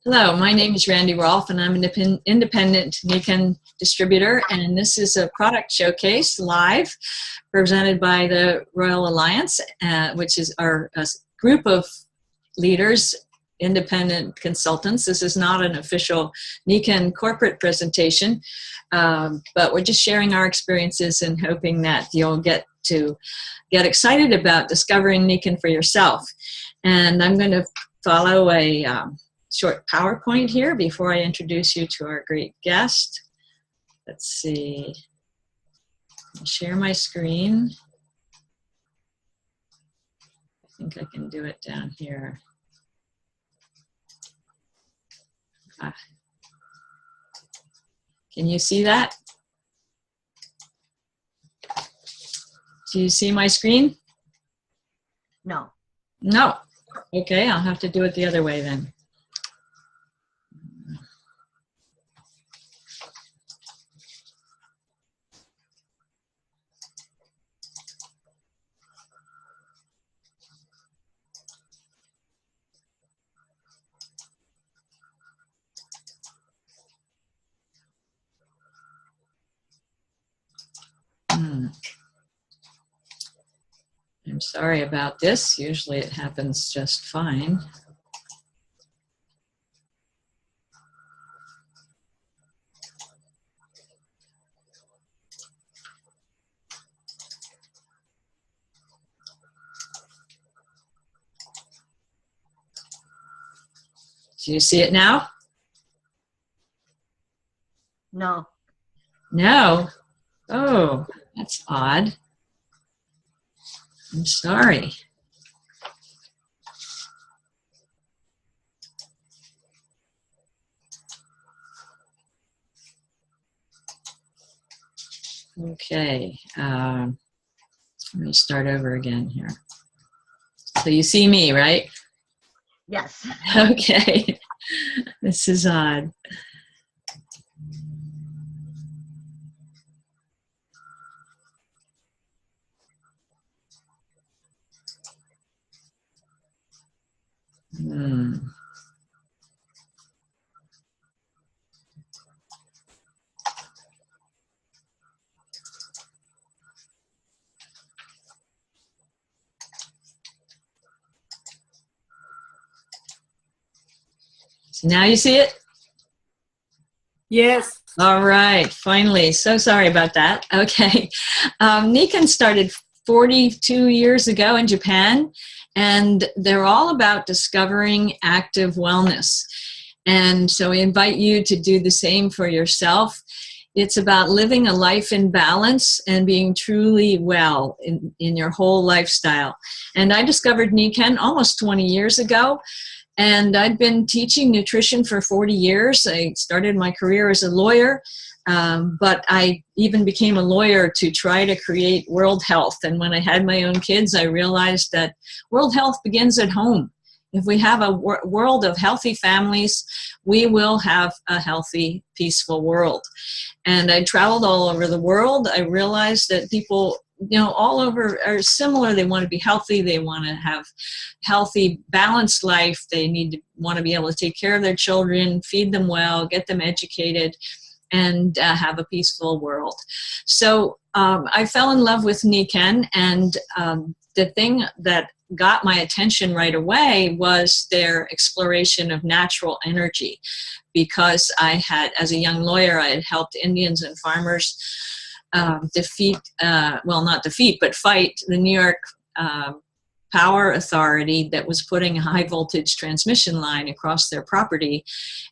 Hello, my name is Randy Rolfe, and I'm an independent Nikken distributor, and this is a product showcase live presented by the Royal Alliance, which is our group of leaders, independent consultants. This is not an official Nikken corporate presentation, but we're just sharing our experiences and hoping that you'll get excited about discovering Nikken for yourself. And I'm going to follow a short PowerPoint here before I introduce you to our great guest. Let's see. I'll share my screen. I think I can do it down here. Can you see that? Do you see my screen? No. No. Okay, I'll have to do it the other way then. I'm sorry about this. Usually it happens just fine. Do you see it now? No. No? Oh, that's odd. I'm sorry. Okay, let me start over again here. So you see me, right? Yes. Okay, this is odd. So now you see it? Yes. All right, finally. So sorry about that. Okay. Nikken started 42 years ago in Japan, and they're all about discovering active wellness. And so we invite you to do the same for yourself. It's about living a life in balance and being truly well in your whole lifestyle. And I discovered Nikken almost 20 years ago. And I'd been teaching nutrition for 40 years. I started my career as a lawyer, but I even became a lawyer to try to create world health. And when I had my own kids, I realized that world health begins at home. If we have a world of healthy families, we will have a healthy, peaceful world. And I traveled all over the world. I realized that people, all over are similar. They want to be healthy. They want to have healthy, balanced life. They want to be able to take care of their children, feed them well, get them educated, and have a peaceful world. So I fell in love with Nikken, and the thing that got my attention right away was their exploration of natural energy, because I had, as a young lawyer, I had helped Indians and farmers fight the New York Power Authority that was putting a high voltage transmission line across their property.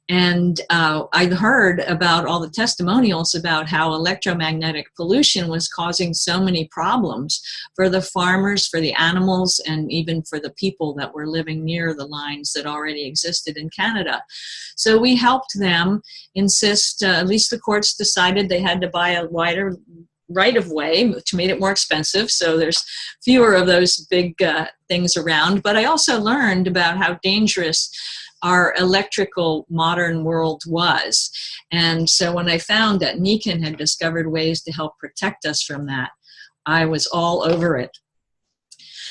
And I'd heard about all the testimonials about how electromagnetic pollution was causing so many problems for the farmers, for the animals, and even for the people that were living near the lines that already existed in Canada. So we helped them insist, at least the courts decided they had to buy a wider right-of-way, which made it more expensive, so there's fewer of those big things around. But I also learned about how dangerous our electrical modern world was. And so when I found that Nikken had discovered ways to help protect us from that, I was all over it.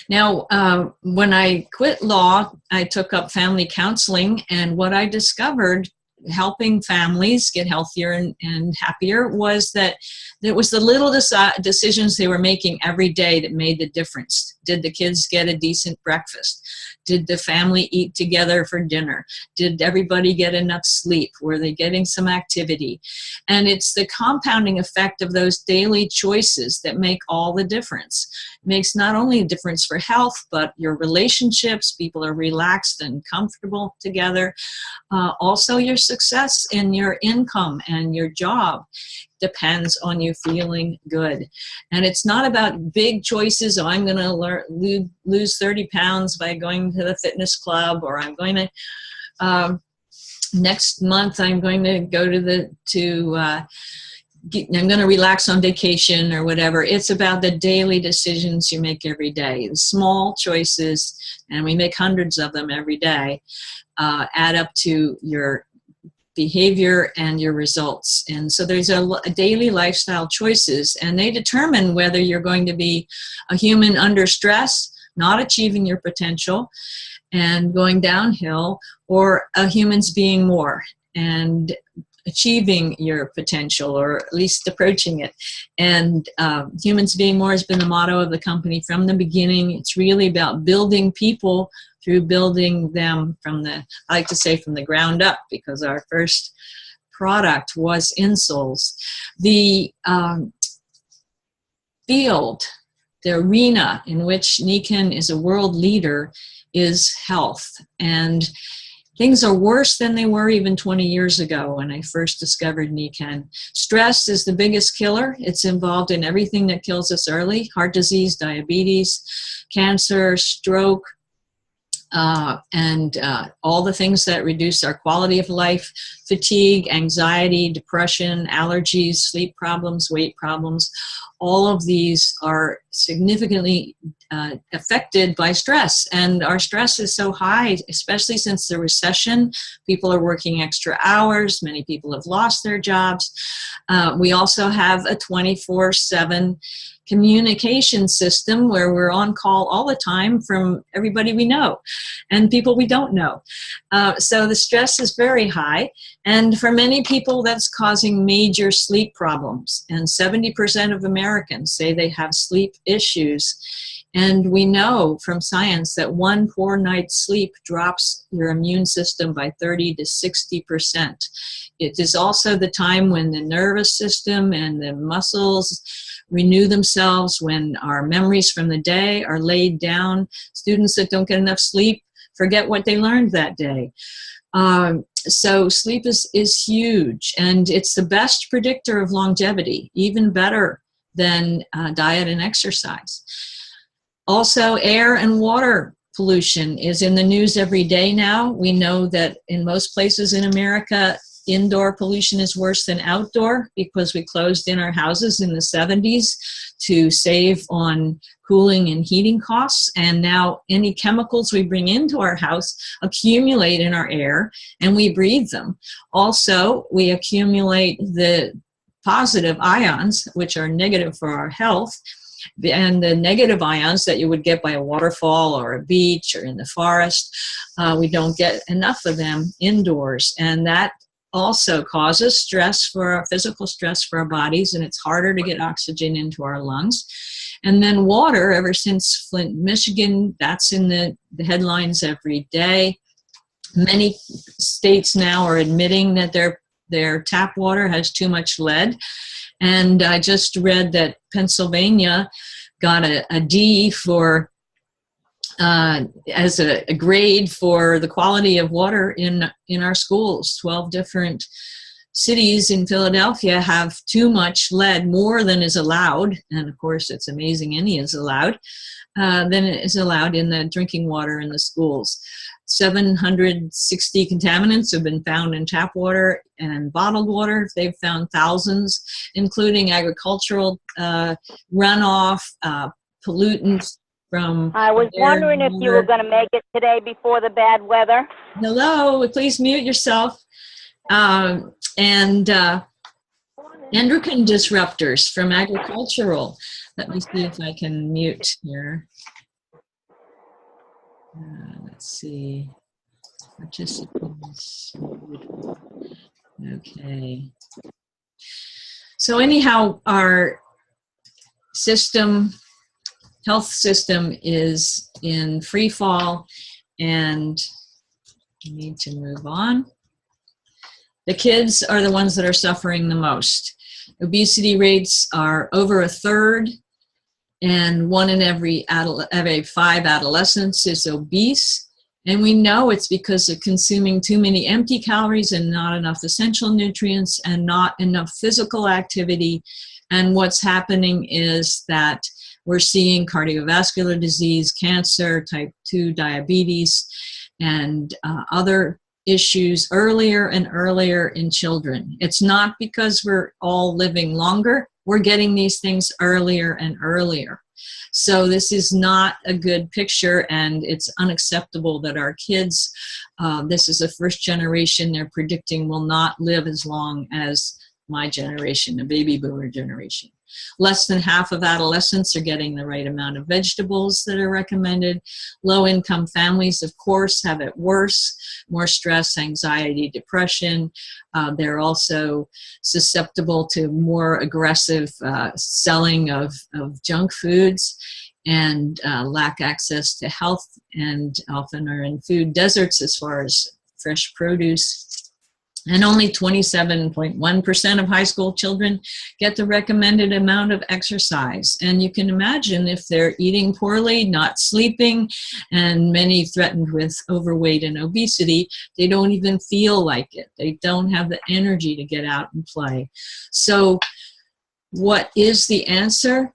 Now, when I quit law, I took up family counseling, and what I discovered helping families get healthier and happier was that it was the little decisions they were making every day that made the difference. Did the kids get a decent breakfast? Did the family eat together for dinner? Did everybody get enough sleep? Were they getting some activity? And it's the compounding effect of those daily choices that make all the difference. It makes not only a difference for health, but your relationships. People are relaxed and comfortable together. Also, your success in your income and your job depends on you feeling good. And it's not about big choices. Oh, I'm going to lose 30 pounds by going to the fitness club, or I'm going to, next month, I'm going to go I'm going to relax on vacation or whatever. It's about the daily decisions you make every day. The small choices, and we make hundreds of them every day, add up to your behavior and your results. And so there's a daily lifestyle choices, and they determine whether you're going to be a human under stress, not achieving your potential and going downhill, or a human's being more and achieving your potential, or at least approaching it. And humans being more has been the motto of the company from the beginning. It's really about building people through building them from I like to say from the ground up, because our first product was insoles. The field, the arena in which Nikken is a world leader is health. And things are worse than they were even 20 years ago when I first discovered Nikken. Stress is the biggest killer. It's involved in everything that kills us early: heart disease, diabetes, cancer, stroke, and all the things that reduce our quality of life: fatigue, anxiety, depression, allergies, sleep problems, weight problems. All of these are significantly affected by stress. And our stress is so high, especially since the recession. People are working extra hours. Many people have lost their jobs. We also have a 24/7 communication system where we're on call all the time from everybody we know and people we don't know. So the stress is very high. And for many people, that's causing major sleep problems. And 70% of Americans say they have sleep issues. And we know from science that one poor night's sleep drops your immune system by 30 to 60%. It is also the time when the nervous system and the muscles renew themselves, when our memories from the day are laid down. Students that don't get enough sleep forget what they learned that day. So sleep is huge, and it's the best predictor of longevity, even better than diet and exercise. Also, air and water pollution is in the news every day now. We know that in most places in America, indoor pollution is worse than outdoor because we closed in our houses in the 70s to save on cooling and heating costs. And now any chemicals we bring into our house accumulate in our air and we breathe them. Also, we accumulate the positive ions, which are negative for our health, and the negative ions that you would get by a waterfall or a beach or in the forest. We don't get enough of them indoors, and that also causes stress for our physical stress for our bodies, and it's harder to get oxygen into our lungs. And then water, ever since Flint, Michigan, that's in the headlines every day. Many states now are admitting that their tap water has too much lead. And I just read that Pennsylvania got a D for as a grade for the quality of water in our schools. 12 different cities in Philadelphia have too much lead, more than is allowed. And of course, it's amazing any is allowed, than is allowed in the drinking water in the schools. 760 contaminants have been found in tap water and bottled water. They've found thousands, including agricultural runoff, pollutants from... I was wondering if you were going to make it today before the bad weather. Hello, please mute yourself. And endocrine disruptors from agricultural. Let me see if I can mute here. Let's see. Participants. Okay. So anyhow, our health system is in free fall, and we need to move on. The kids are the ones that are suffering the most. Obesity rates are over a third, and 1 in every 5 adolescents is obese. And we know it's because of consuming too many empty calories and not enough essential nutrients and not enough physical activity. And what's happening is that we're seeing cardiovascular disease, cancer, type 2 diabetes, and other issues earlier and earlier in children. It's not because we're all living longer. We're getting these things earlier and earlier. So this is not a good picture, and it's unacceptable that our kids, this is the first generation they're predicting will not live as long as my generation, the baby boomer generation. Less than half of adolescents are getting the right amount of vegetables that are recommended. Low-income families, of course, have it worse, more stress, anxiety, depression. They're also susceptible to more aggressive selling of junk foods and lack access to health, and often are in food deserts as far as fresh produce. And only 27.1% of high school children get the recommended amount of exercise. And you can imagine if they're eating poorly, not sleeping, and many threatened with overweight and obesity, they don't even feel like it. They don't have the energy to get out and play. So what is the answer?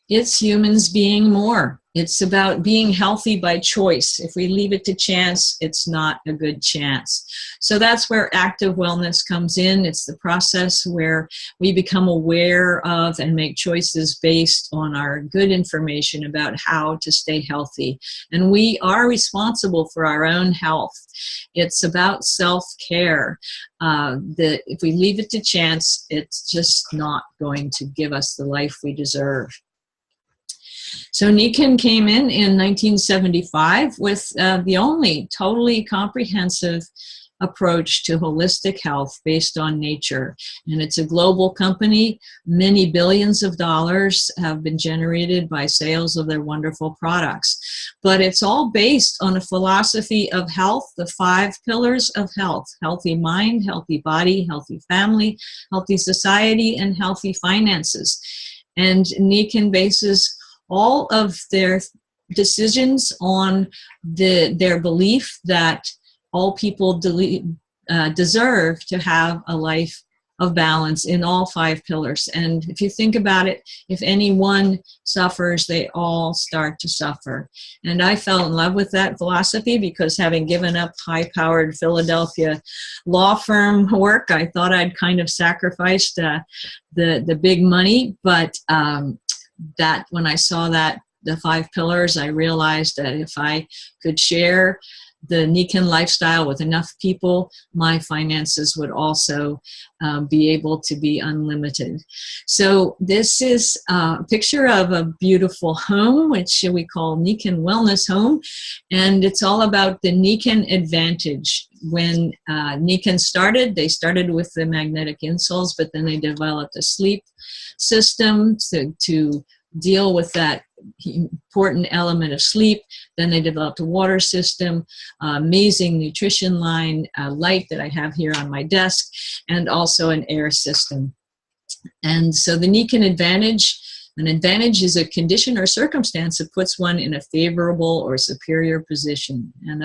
It's humans being more. It's about being healthy by choice. If we leave it to chance, it's not a good chance. So that's where active wellness comes in. It's the process where we become aware of and make choices based on our good information about how to stay healthy. And we are responsible for our own health. It's about self-care. If we leave it to chance, it's just not going to give us the life we deserve. So Nikken came in 1975 with the only totally comprehensive approach to holistic health based on nature. And it's a global company. Many billions of dollars have been generated by sales of their wonderful products. But it's all based on a philosophy of health, the 5 pillars of health: healthy mind, healthy body, healthy family, healthy society, and healthy finances. And Nikken bases all of their decisions on their belief that all people deserve to have a life of balance in all 5 pillars. And if you think about it, if any one suffers, they all start to suffer. And I fell in love with that philosophy because, having given up high-powered Philadelphia law firm work, I thought I'd kind of sacrificed the big money. But that when I saw that the 5 pillars, I realized that if I could share the Nikken lifestyle with enough people, my finances would also be able to be unlimited. So this is a picture of a beautiful home, which we call Nikken Wellness Home. And it's all about the Nikken advantage. When Nikken started, they started with the magnetic insoles, but then they developed a sleep system to deal with that important element of sleep. Then they developed a water system, amazing nutrition line, a light that I have here on my desk, and also an air system. And so the Nikken advantage, an advantage is a condition or circumstance that puts one in a favorable or superior position. And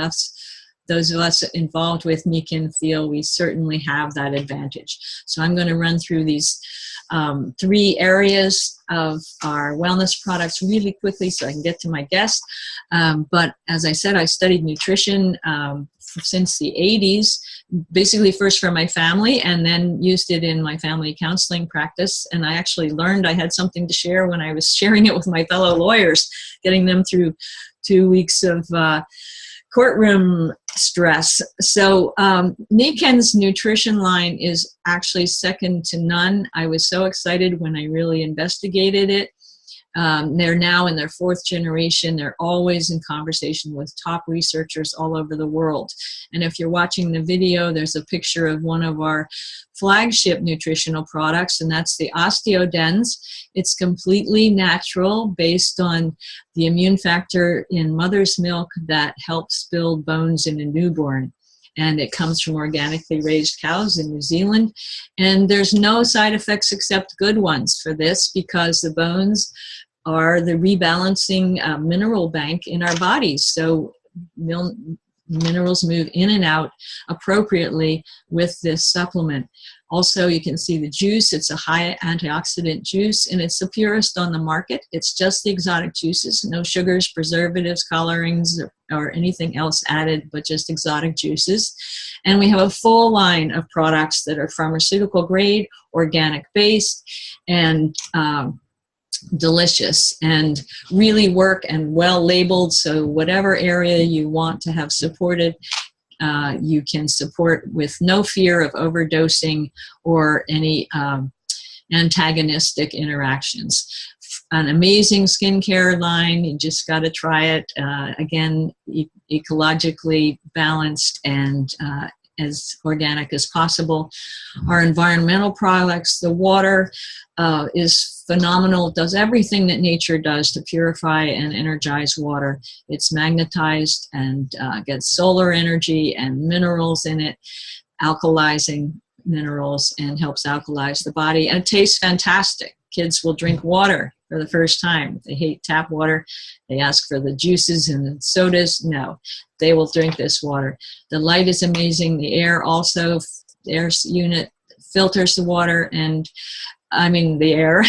those of us involved with Nikken feel we certainly have that advantage. So I'm going to run through these 3 areas of our wellness products really quickly so I can get to my guest. But as I said, I studied nutrition since the 80s, basically first for my family and then used it in my family counseling practice. And I actually learned I had something to share when I was sharing it with my fellow lawyers, getting them through 2 weeks of courtroom stress. So Nikken's nutrition line is actually second to none. I was so excited when I really investigated it. They're now in their 4th generation. They're always in conversation with top researchers all over the world. And if you're watching the video, there's a picture of one of our flagship nutritional products, and that's the OsteoDens. It's completely natural, based on the immune factor in mother's milk that helps build bones in a newborn. And it comes from organically raised cows in New Zealand. And there's no side effects except good ones for this, because the bones are the rebalancing mineral bank in our bodies. So minerals move in and out appropriately with this supplement. Also, you can see the juice. It's a high antioxidant juice, and it's the purest on the market. It's just the exotic juices, no sugars, preservatives, colorings, or anything else added, but just exotic juices. And we have a full line of products that are pharmaceutical grade, organic based, and delicious, and really work and well labeled. So whatever area you want to have supported, you can support with no fear of overdosing or any antagonistic interactions. An amazing skincare line. You just got to try it. Again, ecologically balanced and as organic as possible. Our environmental products, the water is phenomenal. It does everything that nature does to purify and energize water. It's magnetized and gets solar energy and minerals in it, alkalizing minerals, and helps alkalize the body. And it tastes fantastic. Kids will drink water for the first time. If they hate tap water, they ask for the juices and the sodas. No, they will drink this water. The light is amazing. The air also, the air unit filters the water, and the air,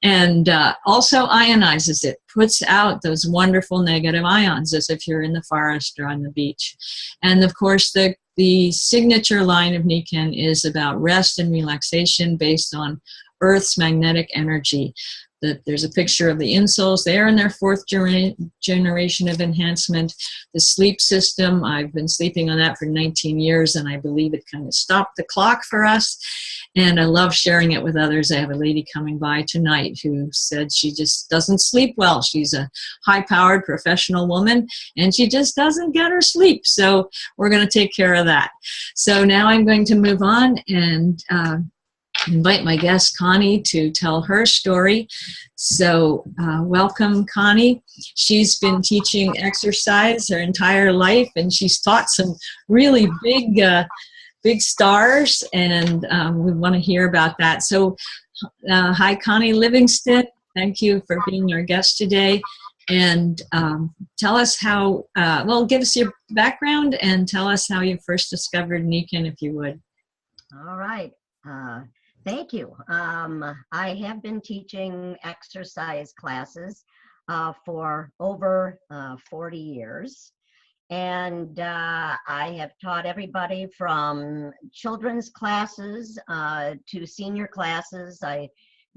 and also ionizes it, puts out those wonderful negative ions as if you're in the forest or on the beach. And of course, the signature line of Nikken is about rest and relaxation based on Earth's magnetic energy. There's a picture of the insoles. They're in their 4th generation of enhancement. The sleep system, I've been sleeping on that for 19 years, and I believe it kind of stopped the clock for us. And I love sharing it with others. I have a lady coming by tonight who said she just doesn't sleep well. She's a high-powered professional woman, and she just doesn't get her sleep. So we're going to take care of that. So now I'm going to move on and invite my guest Connie to tell her story. So welcome, Connie. She's been teaching exercise her entire life, and she's taught some really big stars, and we want to hear about that. So hi, Connie Livingston. Thank you for being our guest today. And tell us how, give us your background and tell us how you first discovered Nikken, if you would. All right. Thank you. I have been teaching exercise classes for over 40 years. And I have taught everybody from children's classes to senior classes. I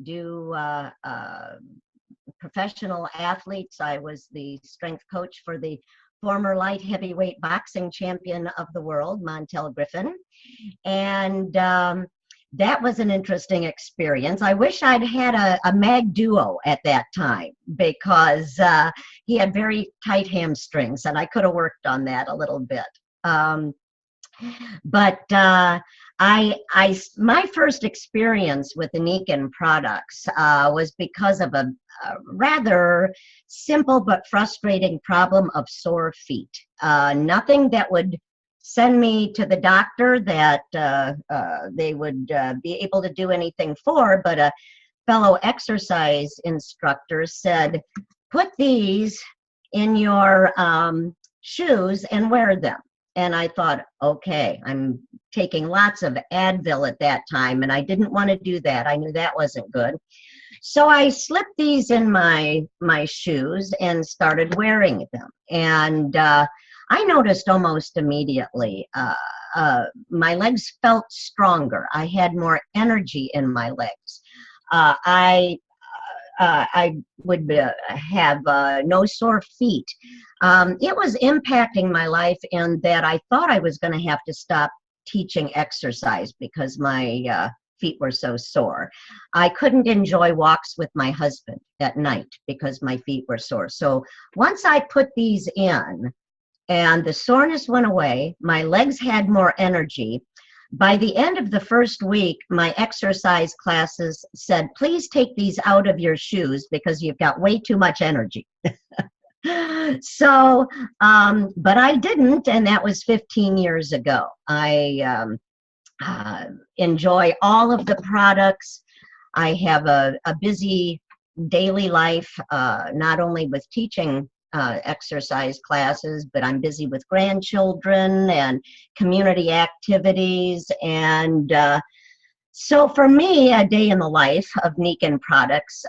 do professional athletes. I was the strength coach for the former light heavyweight boxing champion of the world, Montel Griffin. And that was an interesting experience. I wish I'd had a mag duo at that time, because he had very tight hamstrings, and I could have worked on that a little bit. But my first experience with the Nikken products was because of a rather simple but frustrating problem of sore feet. Nothing that would send me to the doctor that they would be able to do anything for, but a fellow exercise instructor said, put these in your shoes and wear them. And I thought, okay, I'm taking lots of Advil at that time, and I didn't want to do that. I knew that wasn't good. So I slipped these in my shoes and started wearing them. And I noticed almost immediately my legs felt stronger. I had more energy in my legs. I would have no sore feet. It was impacting my life in that I thought I was going to have to stop teaching exercise because my feet were so sore. I couldn't enjoy walks with my husband at night because my feet were sore. So once I put these in and the soreness went away, my legs had more energy. By the end of the first week, my exercise classes said, please take these out of your shoes because you've got way too much energy. So, but I didn't, and that was 15 years ago. I enjoy all of the products. I have a busy daily life, not only with teaching exercise classes, but I'm busy with grandchildren and community activities. And so for me, a day in the life of Nikken products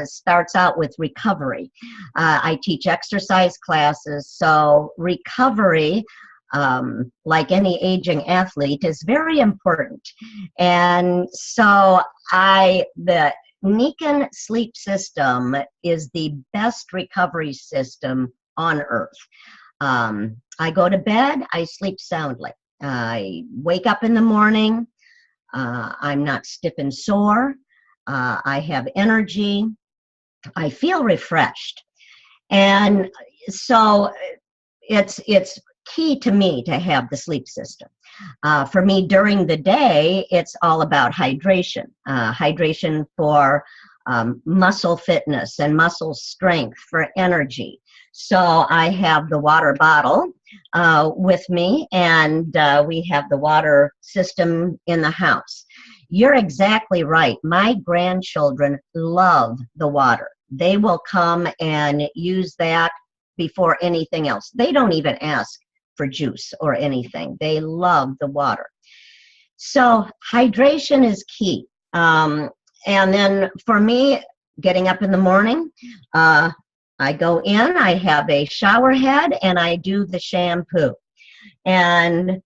starts out with recovery. I teach exercise classes, so recovery, like any aging athlete, is very important. And so the Nikken sleep system is the best recovery system on earth. I go to bed, I sleep soundly. I wake up in the morning, I'm not stiff and sore, I have energy, I feel refreshed. And so it's key to me to have the sleep system. For me, during the day, it's all about hydration. Hydration for muscle fitness and muscle strength, for energy. So I have the water bottle with me, and we have the water system in the house. You're exactly right. My grandchildren love the water. They will come and use that before anything else. They don't even ask for juice or anything. They love the water. So hydration is key. And then for me, getting up in the morning, I go in, I have a shower head, and I do the shampoo. And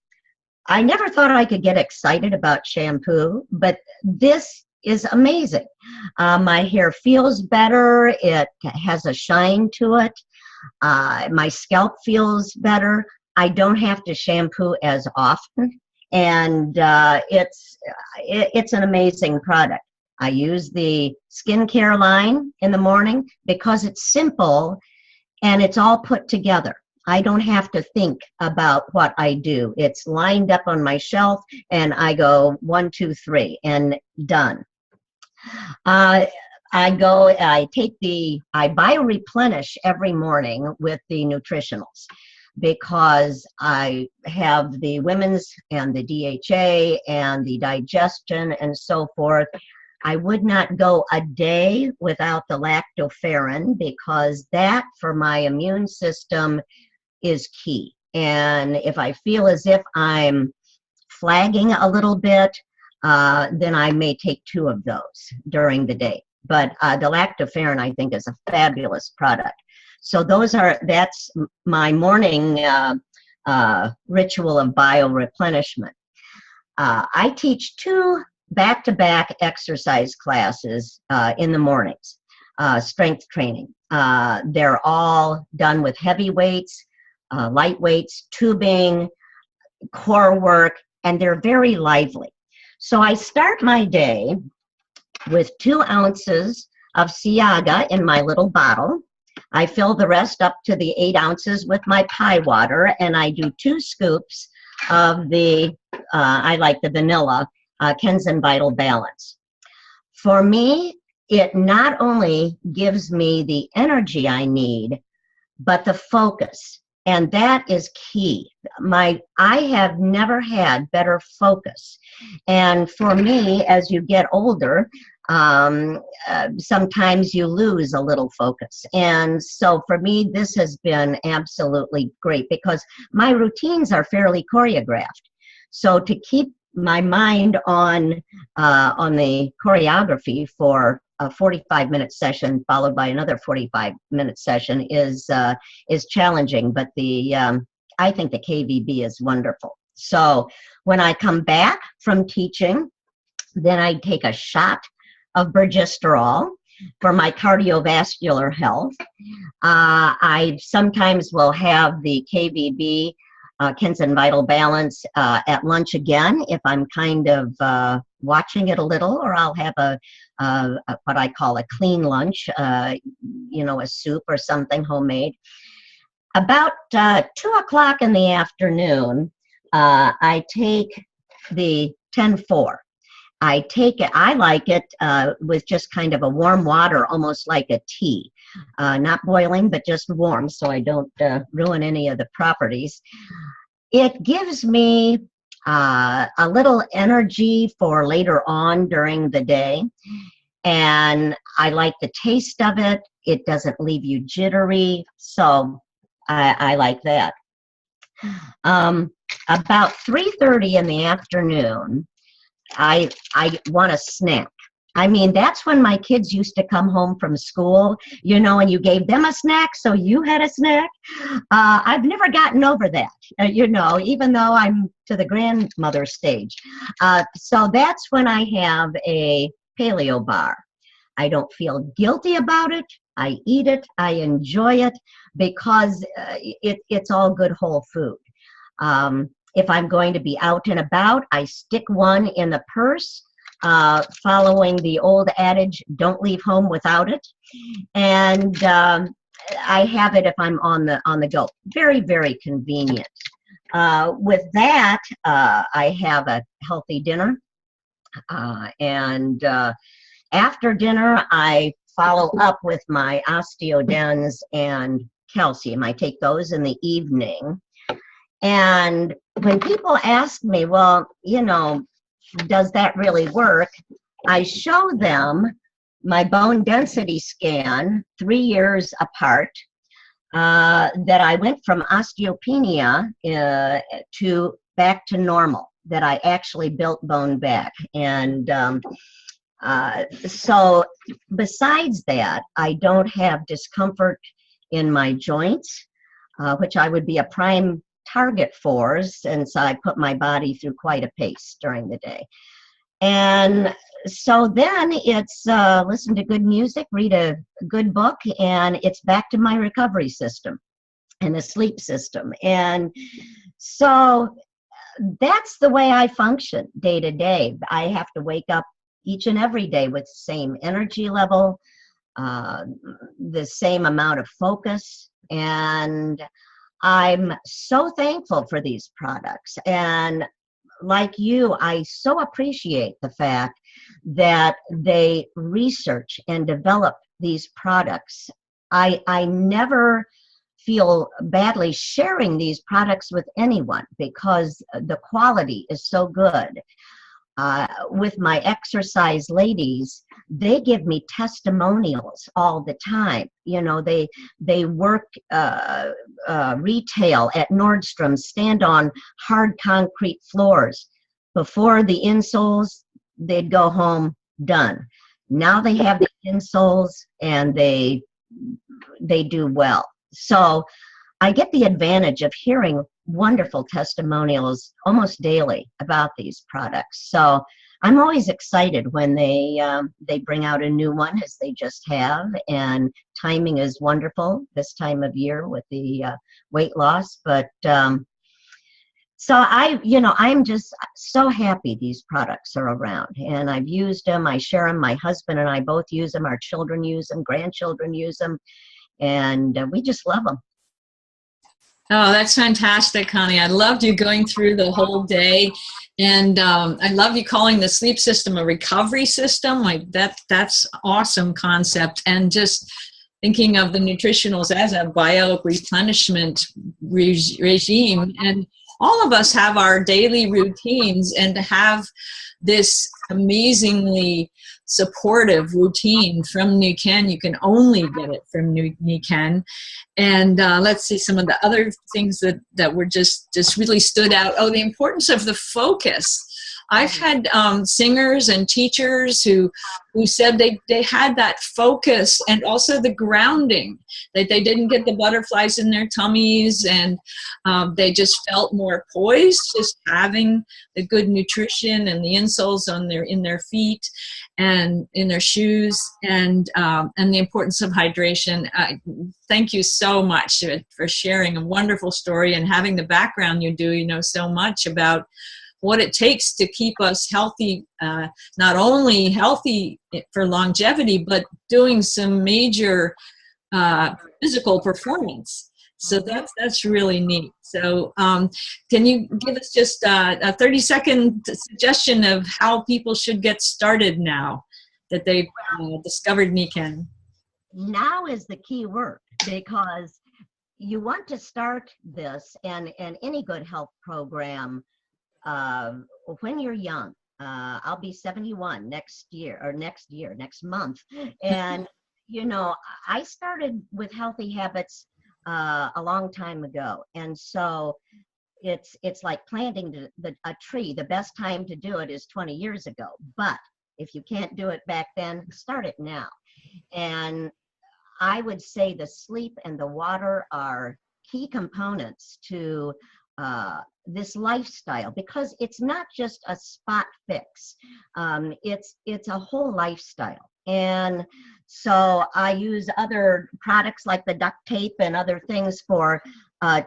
I never thought I could get excited about shampoo, but this is amazing. My hair feels better. It has a shine to it. My scalp feels better. I don't have to shampoo as often, and it's an amazing product. I use the skincare line in the morning because it's simple and it's all put together. I don't have to think about what I do. It's lined up on my shelf and I go 1, 2, 3 and done. I bio-replenish every morning with the nutritionals, because I have the women's and the DHA and the digestion and so forth. I would not go a day without the lactoferrin, because that for my immune system is key. And if I feel as if I'm flagging a little bit, then I may take 2 of those during the day. But the lactoferrin, I think, is a fabulous product. So that's my morning ritual of bio-replenishment. I teach 2 back-to-back exercise classes in the mornings, strength training. They're all done with heavy weights, light weights, tubing, core work, and they're very lively. So I start my day with 2 ounces of Siaga in my little bottle. I fill the rest up to the 8 ounces with my pie water, and I do 2 scoops of I like the vanilla Kenzen Vital Balance. For me, it not only gives me the energy I need, but the focus, and that is key. I have never had better focus. And for me, as you get older, sometimes you lose a little focus. And so for me, this has been absolutely great because my routines are fairly choreographed. So to keep my mind on the choreography for a 45-minute session followed by another 45-minute session is challenging, but I think the KVB is wonderful. So when I come back from teaching, then I take a shot of bergesterol for my cardiovascular health. I sometimes will have the KVB Kensen Vital Balance at lunch again if I'm kind of watching it a little, or I'll have a what I call a clean lunch, you know, a soup or something homemade. About 2 o'clock in the afternoon, I take the 10-4. I take it, I like it with just kind of a warm water, almost like a tea. Not boiling, but just warm, so I don't ruin any of the properties. It gives me a little energy for later on during the day, and I like the taste of it. It doesn't leave you jittery, so I like that. About 3:30 in the afternoon, I want a snack. I mean, that's when my kids used to come home from school, you know, and you gave them a snack, so you had a snack. I've never gotten over that, you know, even though I'm to the grandmother stage. So that's when I have a paleo bar. I don't feel guilty about it. I eat it. I enjoy it because it's all good whole food. If I'm going to be out and about, I stick one in the purse, following the old adage, don't leave home without it. And I have it if I'm on the go. Very, very convenient. With that, I have a healthy dinner. And after dinner, I follow up with my osteodens and calcium. I take those in the evening. And when people ask me, well, you know, does that really work? I show them my bone density scan 3 years apart, that I went from osteopenia to back to normal, that I actually built bone back. And so besides that, I don't have discomfort in my joints, which I would be a prime target for, since I put my body through quite a pace during the day. And so then it's listen to good music, read a good book, and it's back to my recovery system and the sleep system. And so that's the way I function day to day. I have to wake up each and every day with the same energy level, the same amount of focus, and I'm so thankful for these products. And like you, I so appreciate the fact that they research and develop these products. I never feel badly sharing these products with anyone because the quality is so good. With my exercise ladies, they give me testimonials all the time. You know, they work retail at Nordstrom, stand on hard concrete floors. Before the insoles, they'd go home done. Now they have the insoles and they do well. So I get the advantage of hearing wonderful testimonials almost daily about these products. So I'm always excited when they bring out a new one, as they just have, and timing is wonderful this time of year with the weight loss. But so I'm just so happy these products are around, and I've used them. I share them. My husband and I both use them. Our children use them. Grandchildren use them, and we just love them. Oh, that's fantastic, Connie. I loved you going through the whole day. And I love you calling the sleep system a recovery system. Like that's awesome concept. And just thinking of the nutritionals as a bio replenishment regime. And all of us have our daily routines, and to have this amazingly supportive routine from Nikken. You can only get it from Nikken. And let's see some of the other things that were just really stood out. Oh, the importance of the focus. I've had singers and teachers who said they had that focus and also the grounding, that they didn't get the butterflies in their tummies, and they just felt more poised just having the good nutrition and the insoles on in their feet and in their shoes, and the importance of hydration. Thank you so much for sharing a wonderful story and having the background you do. You know so much about what it takes to keep us healthy, not only healthy for longevity, but doing some major physical performance. So that's really neat. So can you give us just a 30-second suggestion of how people should get started now that they've discovered Nikken? Now is the key word, because you want to start this and any good health program when you're young. I'll be 71 next month. And, you know, I started with healthy habits a long time ago. And so it's like planting a tree. The best time to do it is 20 years ago. But if you can't do it back then, start it now. And I would say the sleep and the water are key components to this lifestyle, because it's not just a spot fix. It's a whole lifestyle. And so I use other products like the duct tape and other things for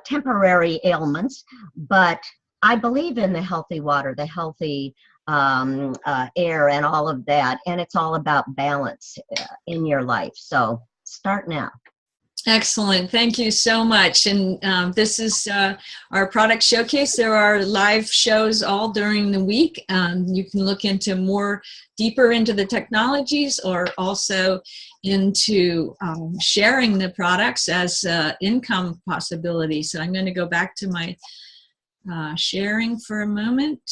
temporary ailments, but I believe in the healthy water, the healthy air and all of that. And it's all about balance in your life. So start now. Excellent. Thank you so much. And this is our product showcase. There are live shows all during the week. You can look into deeper into the technologies, or also into sharing the products as income possibility. So I'm going to go back to my sharing for a moment.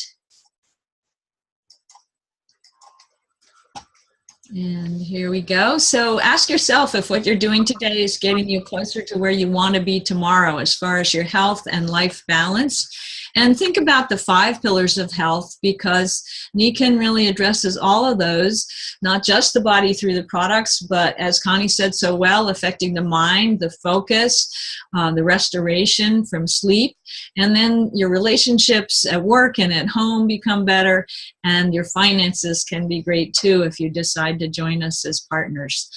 And here we go. So ask yourself if what you're doing today is getting you closer to where you want to be tomorrow as far as your health and life balance. And think about the 5 pillars of health, because Nikken really addresses all of those, not just the body through the products, but as Connie said so well, affecting the mind, the focus, the restoration from sleep, and then your relationships at work and at home become better, and your finances can be great too if you decide to join us as partners.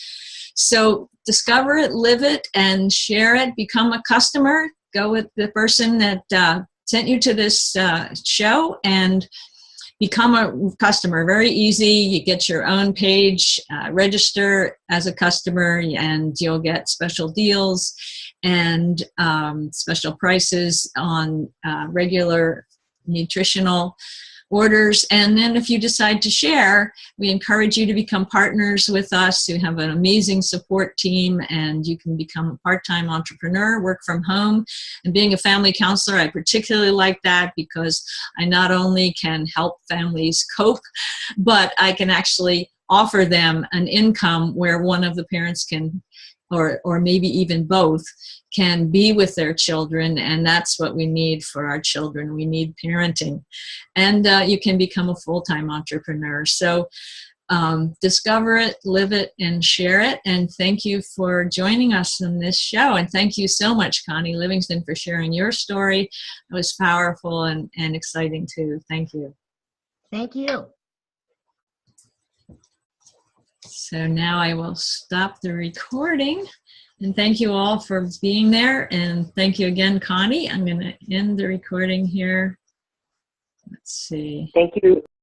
So discover it, live it, and share it. Become a customer. Go with the person that sent you to this show and become a customer. Very easy. You get your own page, register as a customer, and you'll get special deals and special prices on regular nutritional orders. And then if you decide to share, we encourage you to become partners with us. We have an amazing support team, and you can become a part-time entrepreneur, work from home. And being a family counselor, I particularly like that, because I not only can help families cope, but I can actually offer them an income where one of the parents can, or maybe even both, can be with their children, and that's what we need for our children. We need parenting. And you can become a full-time entrepreneur. So discover it, live it, and share it. And thank you for joining us in this show. And thank you so much, Connie Livingston, for sharing your story. It was powerful and exciting too. Thank you. Thank you. So now I will stop the recording. And thank you all for being there. And thank you again, Connie. I'm going to end the recording here. Let's see. Thank you.